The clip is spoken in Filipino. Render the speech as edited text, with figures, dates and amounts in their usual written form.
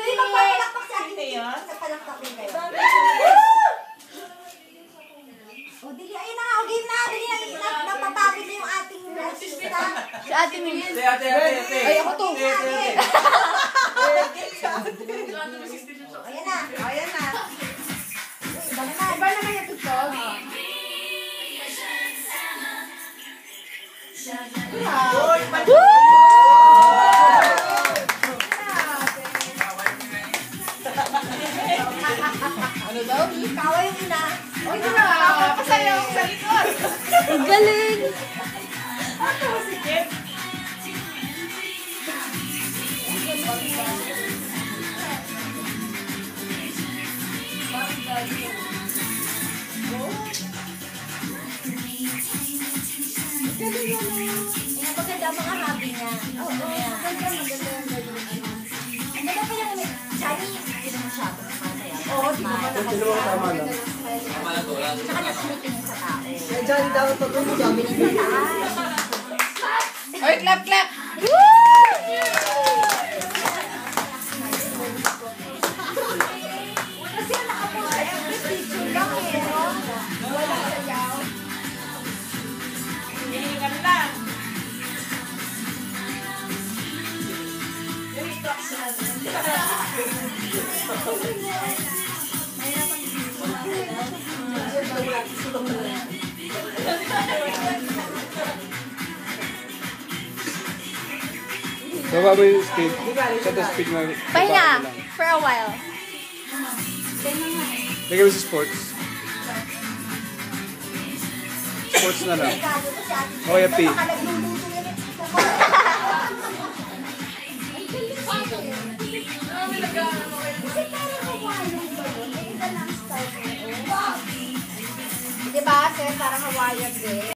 Hindi, magpapalakpak si Ate Mimi. Magpapalakpak din kayo. O, dili, ayun na, o, game na. Dili na, napapagod na yung ating artista. Si Ate Mimi. Ate. Ay, ako to. Ayan na. Ayan na. Iba naman yung TikTok. Ano daw? Kawa yung ina. O, di ba? Papasayaw sa likod. Ang galing. Ano si Kim? Maganda ang mga hobby niya. Oo, maganda yung gagawin. Ang ganda pa yung Shani, hindi naman siya. Oo, di ba? Tama na. Tsaka nag-meeting sa tao. Diyan daw ito kung sabi niya. Oy, clap, clap. Kasi nakapunta every picture lang eh, no? Wala sayaw. Hinihingan lang. Yung instruction. Baba mo yung speed. Set the speed mo. Pahinga. For a while. Lagay mo sa sports. Sports na lang. Kado ko si Ate Mimi. O, kaya P. Baka nagluluto yun eh. Kasi parang Hawaiian ba yun? May iba lang style ko. Diba, sir? Parang Hawaiian din.